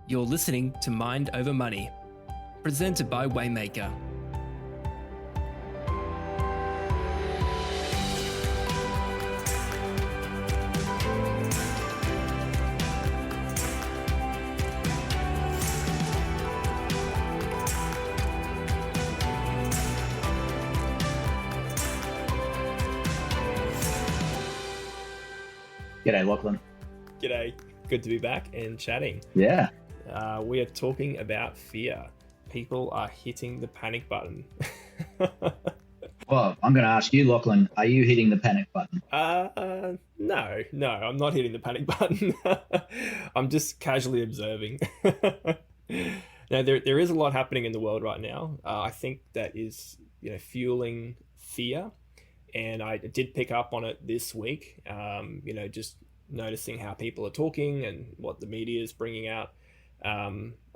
You're listening to Mind Over Money, presented by Waymaker. G'day, Lachlan. G'day. Good to be back and chatting. Yeah. We are talking about fear. People are hitting the panic button. Well, I'm going to ask you, Lachlan, are you hitting the panic button? No, I'm not hitting the panic button. I'm just casually observing. Now, there is a lot happening in the world right now. I think that is, fueling fear. And I did pick up on it this week, just noticing how people are talking and what the media is bringing out.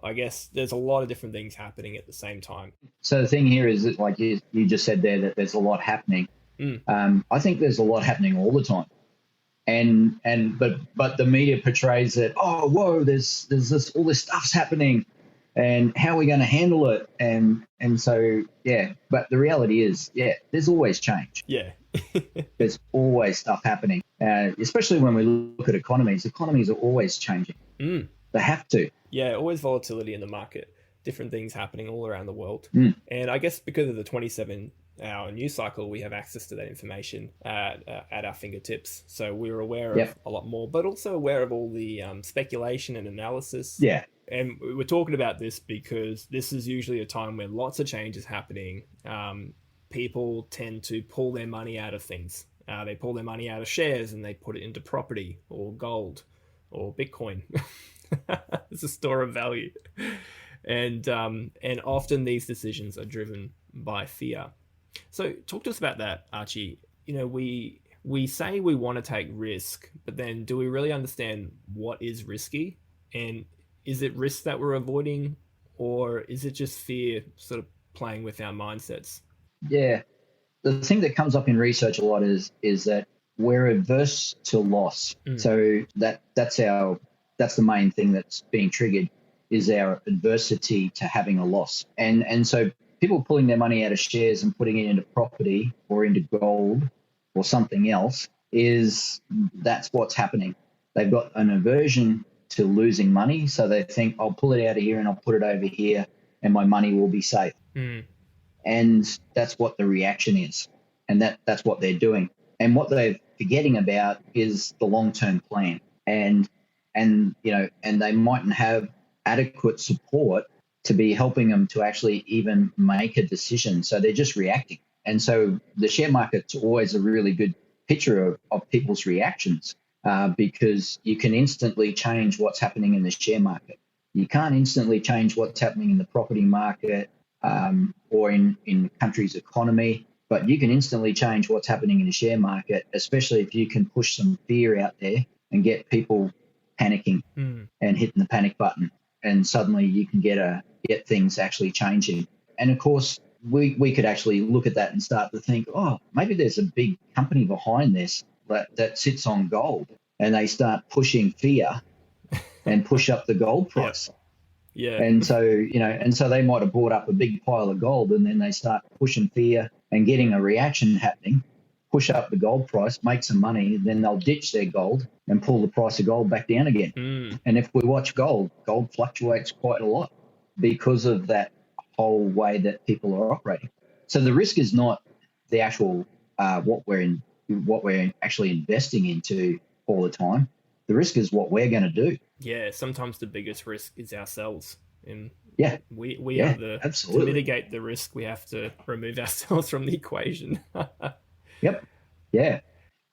I guess there's a lot of different things happening at the same time. So the thing here is that, like you just said there, that there's a lot happening. I think there's a lot happening all the time. But the media portrays that, oh, whoa, there's this, all this stuff's happening, and how are we going to handle it? And so, yeah, but the reality is, there's always change. Yeah. There's always stuff happening, especially when we look at economies. Economies are always changing. They have to. Yeah, always volatility in the market, different things happening all around the world. And I guess because of the 27-hour news cycle, we have access to that information at our fingertips. So we're aware of a lot more, but also aware of all the speculation and analysis. Yeah. And we're talking about this because this is usually a time when lots of change is happening. People tend to pull their money out of things. They pull their money out of shares and they put it into property or gold or Bitcoin. It's a store of value. And often these decisions are driven by fear. So talk to us about that, Archie. We say we want to take risk, but then do we really understand what is risky? And is it risk that we're avoiding, or is it just fear sort of playing with our mindsets? Yeah. The thing that comes up in research a lot is that we're averse to loss. So that's the main thing that's being triggered, is our adversity to having a loss. And so people pulling their money out of shares and putting it into property or into gold or something else, that's what's happening. They've got an aversion to losing money, so they think, I'll pull it out of here and I'll put it over here and my money will be safe. And that's what the reaction is. And that's what they're doing. And what they're forgetting about is the long-term plan. And they mightn't have adequate support to be helping them to actually even make a decision. So they're just reacting. And so the share market's always a really good picture of people's reactions, because you can instantly change what's happening in the share market. You can't instantly change what's happening in the property market or in the country's economy, but you can instantly change what's happening in the share market, especially if you can push some fear out there and get people panicking and hitting the panic button, and suddenly you can get things actually changing. And of course, we could actually look at that and start to think, oh, maybe there's a big company behind this that sits on gold, and they start pushing fear and push up the gold price. Yeah. And so, they might have bought up a big pile of gold, and then they start pushing fear and getting a reaction happening, push up the gold price, make some money, then they'll ditch their gold and pull the price of gold back down again. And if we watch gold fluctuates quite a lot because of that whole way that people are operating. So the risk is not the actual what we're actually investing into all the time. The risk is what we're going to do. Yeah, sometimes the biggest risk is ourselves. And we are absolutely. To mitigate the risk, we have to remove ourselves from the equation. Yep. Yeah.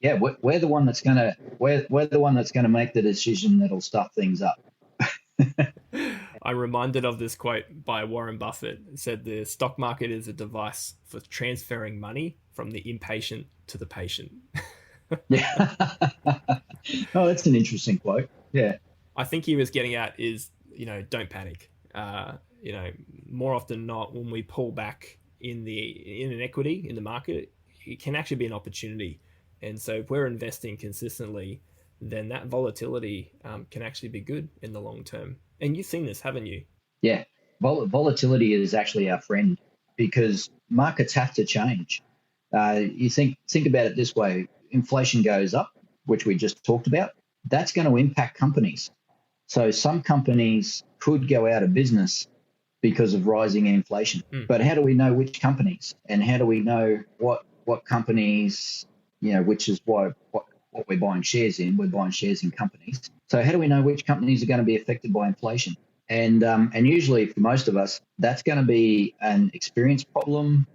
Yeah. We're the one that's gonna make the decision that'll stuff things up. I'm reminded of this quote by Warren Buffett. It said the stock market is a device for transferring money from the impatient to the patient. Yeah. Oh, that's an interesting quote. Yeah. I think he was getting at is, don't panic. More often than not, when we pull back in an equity in the market, it can actually be an opportunity. And so if we're investing consistently, then that volatility can actually be good in the long term. And you've seen this, haven't you? Yeah. Volatility is actually our friend because markets have to change. You think about it this way: inflation goes up, which we just talked about. That's going to impact companies. So some companies could go out of business because of rising inflation. But how do we know which companies, and how do we know what companies? Which is what we're buying shares in. We're buying shares in companies. So how do we know which companies are going to be affected by inflation? And usually for most of us, that's going to be an experience problem,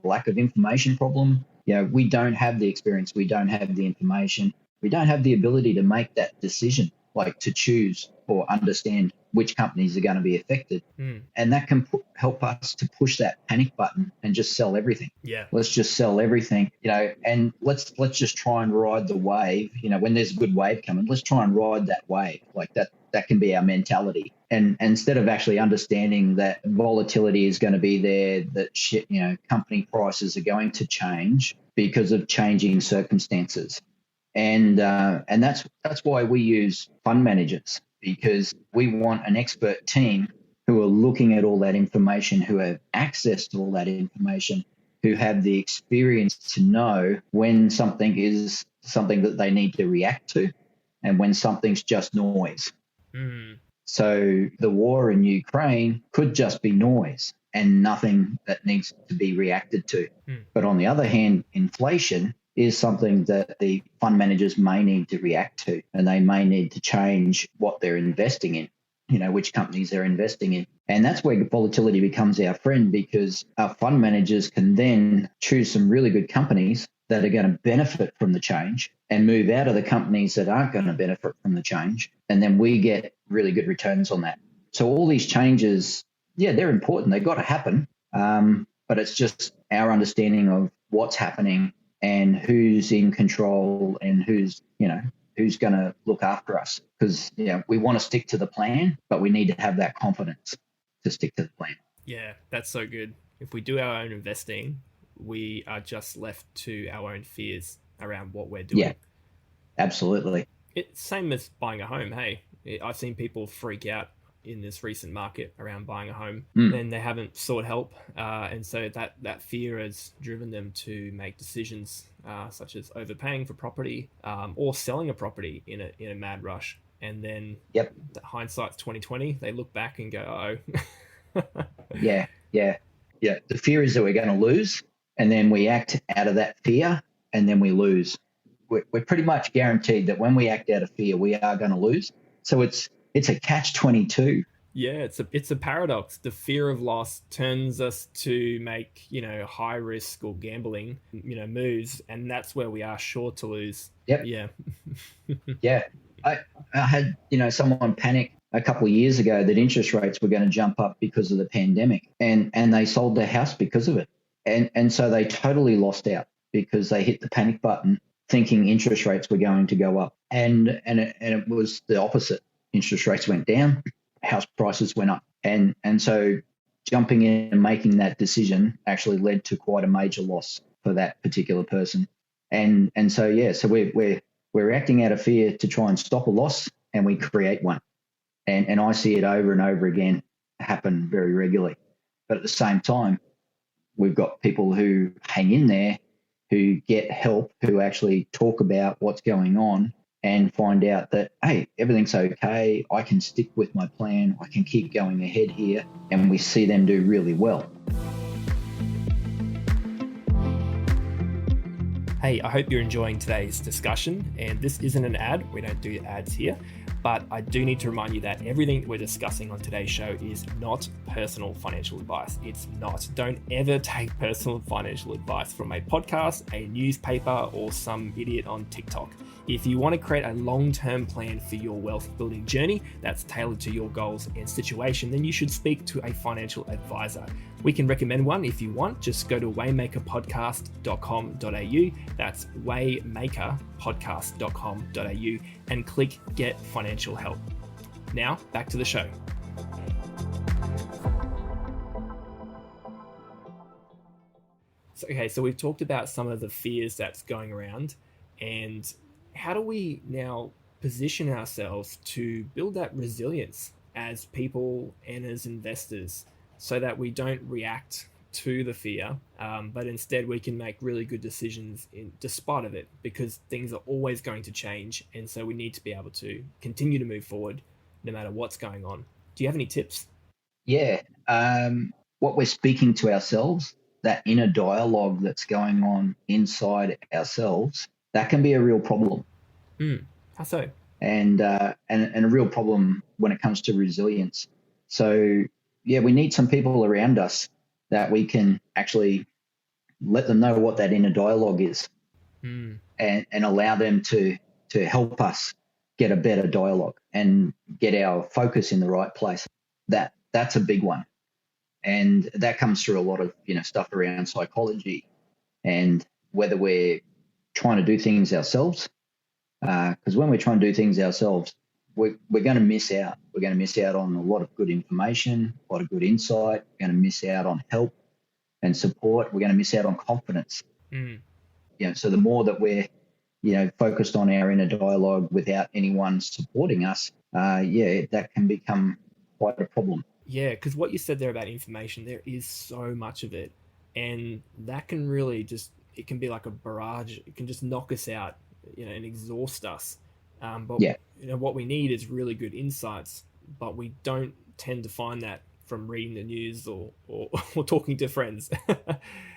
lack of information problem. We don't have the experience, we don't have the information, we don't have the ability to make that decision, like to choose or understand which companies are going to be affected. And that can help us to push that panic button and just sell everything. Yeah. Let's just sell everything, and let's just try and ride the wave. When there's a good wave coming, let's try and ride that wave. Like that can be our mentality. And instead of actually understanding that volatility is going to be there, that company prices are going to change because of changing circumstances. And that's why we use fund managers, because we want an expert team who are looking at all that information, who have access to all that information, who have the experience to know when something is something that they need to react to and when something's just noise. So the war in Ukraine could just be noise and nothing that needs to be reacted to. But on the other hand, inflation is something that the fund managers may need to react to, and they may need to change what they're investing in, which companies they're investing in. And that's where volatility becomes our friend, because our fund managers can then choose some really good companies that are going to benefit from the change and move out of the companies that aren't going to benefit from the change. And then we get really good returns on that. So all these changes, they're important. They've got to happen. But it's just our understanding of what's happening and who's in control and who's going to look after us. Because, we want to stick to the plan, but we need to have that confidence to stick to the plan. Yeah, that's so good. If we do our own investing, we are just left to our own fears around what we're doing. Yeah, absolutely. It's same as buying a home. Hey, I've seen people freak out in this recent market around buying a home, and they haven't sought help, and so that fear has driven them to make decisions such as overpaying for property, or selling a property in a mad rush. And then hindsight's 2020. They look back and go, "Oh, yeah." The fear is that we're going to lose, and then we act out of that fear, and then we lose. We're pretty much guaranteed that when we act out of fear, we are going to lose. So it's a catch-22. Yeah, it's a paradox. The fear of loss turns us to make high risk or gambling moves, and that's where we are sure to lose. Yep. Yeah. Yeah. I had someone panic a couple of years ago that interest rates were going to jump up because of the pandemic, and they sold their house because of it, and so they totally lost out because they hit the panic button thinking interest rates were going to go up, and it was the opposite. Interest rates went down, house prices went up, and so jumping in and making that decision actually led to quite a major loss for that particular person. And so we're acting out of fear to try and stop a loss, and we create one. And I see it over and over again happen very regularly. But at the same time, we've got people who hang in there, who get help, who actually talk about what's going on and find out that, hey, everything's okay. I can stick with my plan. I can keep going ahead here. And we see them do really well. Hey, I hope you're enjoying today's discussion. And this isn't an ad. We don't do ads here. But I do need to remind you that everything that we're discussing on today's show is not personal financial advice. It's not. Don't ever take personal financial advice from a podcast, a newspaper, or some idiot on TikTok. If you want to create a long-term plan for your wealth building journey that's tailored to your goals and situation, then you should speak to a financial advisor. We can recommend one if you want. Just go to waymakerpodcast.com.au. That's waymakerpodcast.com.au and click Get Financial Help. Now, back to the show. So we've talked about some of the fears that's going around, and how do we now position ourselves to build that resilience as people and as investors so that we don't react to the fear, but instead we can make really good decisions in despite of it, because things are always going to change, and so we need to be able to continue to move forward no matter what's going on. Do you have any tips? Yeah. What we're speaking to ourselves, that inner dialogue that's going on inside ourselves, that can be a real problem. How so? And a real problem when it comes to resilience. So yeah, we need some people around us that we can actually let them know what that inner dialogue is, and allow them to help us get a better dialogue and get our focus in the right place. That's a big one. And that comes through a lot of, stuff around psychology, and whether we're trying to do things ourselves. Because when we're trying to do things ourselves, we're going to miss out. We're going to miss out on a lot of good information, a lot of good insight. We're going to miss out on help and support. We're going to miss out on confidence. So the more that we're, focused on our inner dialogue without anyone supporting us, that can become quite a problem. Yeah, because what you said there about information, there is so much of it, and that can really it can be like a barrage. It can just knock us out, and exhaust us. But Yeah. What we need is really good insights, but we don't tend to find that from reading the news or talking to friends.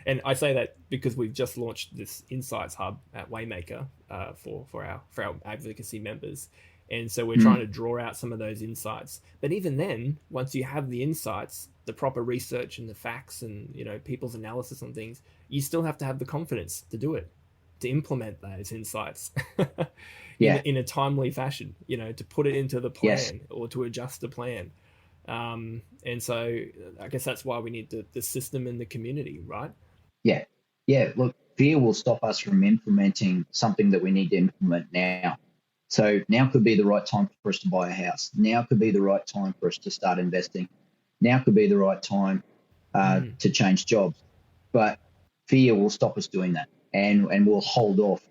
And I say that because we've just launched this Insights Hub at Waymaker, for our advocacy members. And so we're trying to draw out some of those insights. But even then, once you have the insights, the proper research and the facts and, people's analysis on things, you still have to have the confidence to do it, to implement those insights in a timely fashion, to put it into the plan or to adjust the plan. And so I guess that's why we need the system and the community, right? Yeah. Yeah. Look, fear will stop us from implementing something that we need to implement now. So now could be the right time for us to buy a house. Now could be the right time for us to start investing. Now could be the right time to change jobs. But fear will stop us doing that, and we'll hold off.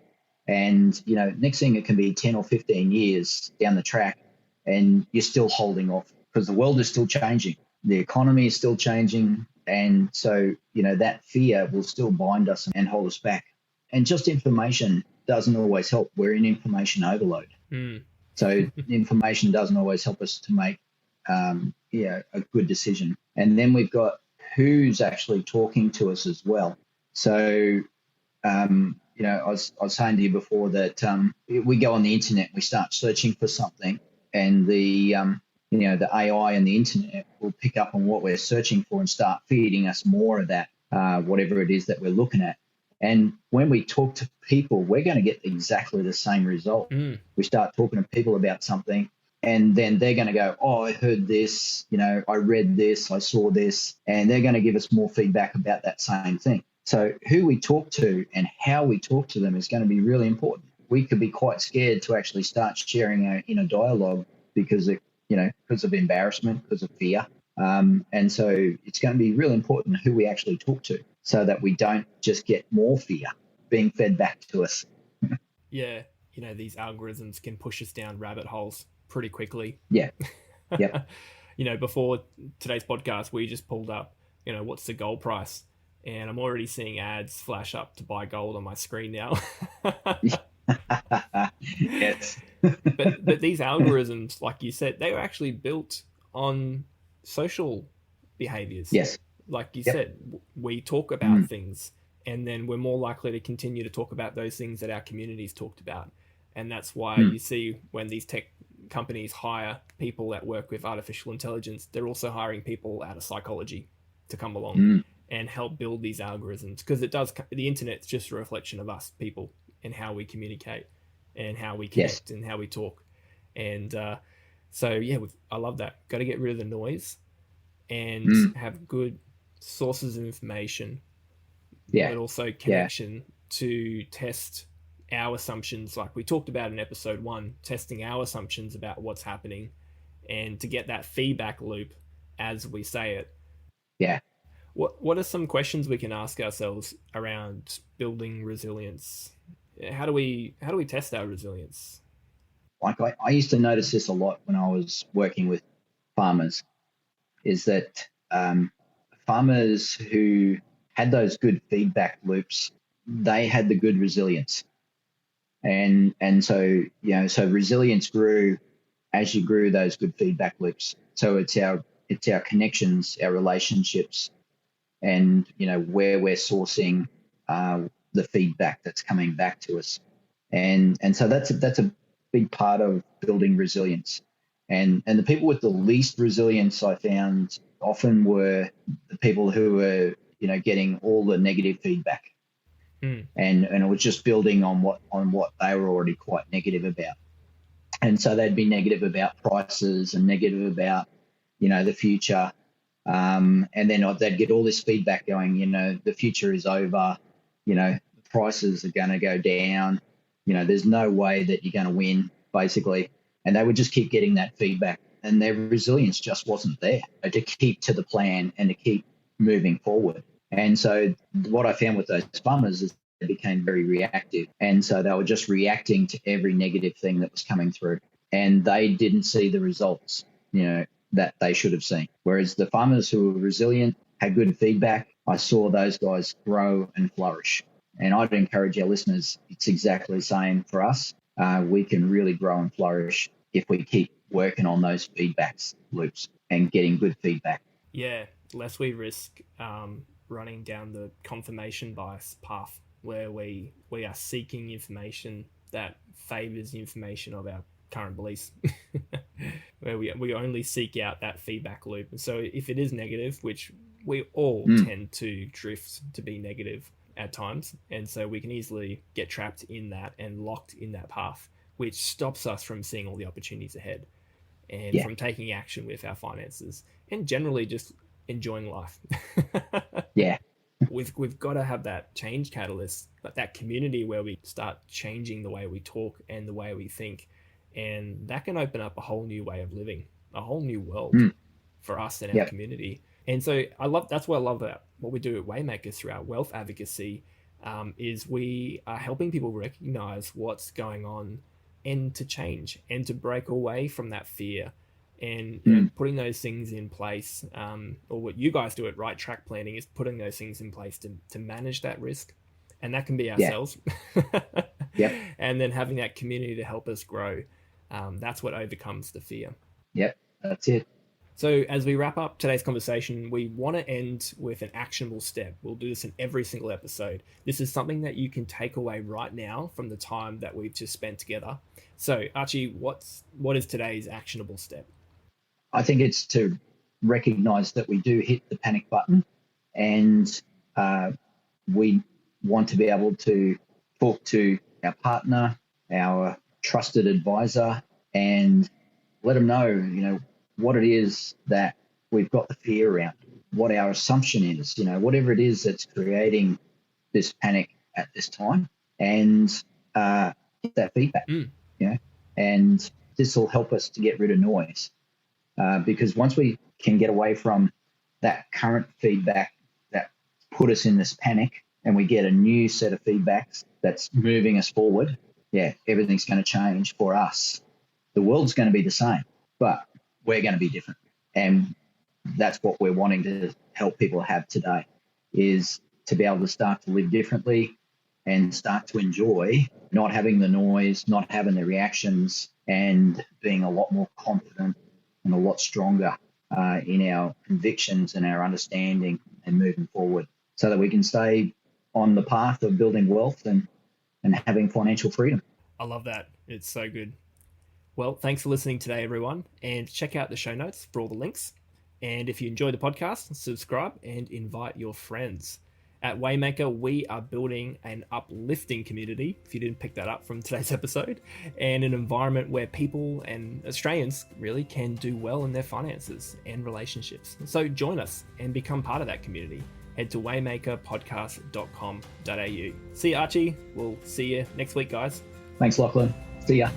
And, next thing it can be 10 or 15 years down the track, and you're still holding off because the world is still changing. The economy is still changing. And so, that fear will still bind us and hold us back. And just information doesn't always help. We're in information overload. So information doesn't always help us to make a good decision. And then we've got who's actually talking to us as well. So, I was saying to you before that we go on the internet, we start searching for something, and the AI and the internet will pick up on what we're searching for and start feeding us more of that, whatever it is that we're looking at. And when we talk to people, we're going to get exactly the same result. We start talking to people about something, and then they're going to go, oh, I heard this, I read this, I saw this, and they're going to give us more feedback about that same thing. So who we talk to and how we talk to them is going to be really important. We could be quite scared to actually start sharing our inner dialogue because of embarrassment, because of fear. And so it's going to be really important who we actually talk to, so that we don't just get more fear being fed back to us. Yeah. These algorithms can push us down rabbit holes pretty quickly. Yeah. Yep. Before today's podcast, we just pulled up, what's the gold price? And I'm already seeing ads flash up to buy gold on my screen now. Yes. but these algorithms, like you said, they were actually built on social behaviors. Yes. Like you said, we talk about things, and then we're more likely to continue to talk about those things that our communities talked about. And that's why you see when these tech companies hire people that work with artificial intelligence, they're also hiring people out of psychology to come along and help build these algorithms, because the internet's just a reflection of us people and how we communicate and how we connect and how we talk. And I love that. Got to get rid of the noise and have good sources of information, but also connection to test our assumptions, like we talked about in episode 1, testing our assumptions about what's happening, and to get that feedback loop as we say it. Yeah. What are some questions we can ask ourselves around building resilience how do we test our resilience? Like I used to notice this a lot when I was working with farmers, is that farmers who had those good feedback loops, they had the good resilience. And so, so resilience grew as you grew those good feedback loops. So it's our connections, our relationships, and where we're sourcing the feedback that's coming back to us. And so that's a big part of building resilience. And the people with the least resilience, I found, often were the people who were getting all the negative feedback. And it was just building on what they were already quite negative about. And so they'd be negative about prices and negative about the future, and then they'd get all this feedback going, the future is over, prices are going to go down, there's no way that you're going to win, basically. And they would just keep getting that feedback, and their resilience just wasn't there to keep to the plan and to keep moving forward. And so what I found with those farmers is they became very reactive. And so they were just reacting to every negative thing that was coming through. And they didn't see the results, that they should have seen. Whereas the farmers who were resilient, had good feedback, I saw those guys grow and flourish. And I'd encourage our listeners, it's exactly the same for us. We can really grow and flourish if we keep working on those feedbacks loops and getting good feedback. Yeah, lest we risk running down the confirmation bias path where we are seeking information that favors the information of our current beliefs, where we only seek out that feedback loop. And so if it is negative, which we all tend to drift to be negative at times, and so we can easily get trapped in that and locked in that path, which stops us from seeing all the opportunities ahead and from taking action with our finances and generally just enjoying life. Yeah. We've got to have that change catalyst, but that community where we start changing the way we talk and the way we think, and that can open up a whole new way of living, a whole new world for us and our community. And so that's what I love about what we do at Waymaker through our wealth advocacy, is we are helping people recognize what's going on and to change and to break away from that fear. And putting those things in place, or what you guys do at Right Track Planning is putting those things in place to manage that risk. And that can be ourselves. And then having that community to help us grow. That's what overcomes the fear. Yep, that's it. So as we wrap up today's conversation, we want to end with an actionable step. We'll do this in every single episode. This is something that you can take away right now from the time that we've just spent together. So Archie, what is today's actionable step? I think it's to recognize that we do hit the panic button, and we want to be able to talk to our partner, our trusted advisor, and let them know, what it is that we've got the fear around, what our assumption is, whatever it is that's creating this panic at this time, and get that feedback, and this will help us to get rid of noise. Because once we can get away from that current feedback that put us in this panic, and we get a new set of feedbacks that's moving us forward, everything's going to change for us. The world's going to be the same, but we're going to be different. And that's what we're wanting to help people have today, is to be able to start to live differently and start to enjoy not having the noise, not having the reactions, and being a lot more confident and a lot stronger in our convictions and our understanding and moving forward, so that we can stay on the path of building wealth and having financial freedom. I love that. It's so good. Well, thanks for listening today, everyone, and check out the show notes for all the links. And if you enjoy the podcast, subscribe and invite your friends. At Waymaker, we are building an uplifting community, if you didn't pick that up from today's episode, and an environment where people and Australians really can do well in their finances and relationships. So join us and become part of that community. Head to waymakerpodcast.com.au. See you, Archie. We'll see you next week, guys. Thanks, Lachlan. See ya.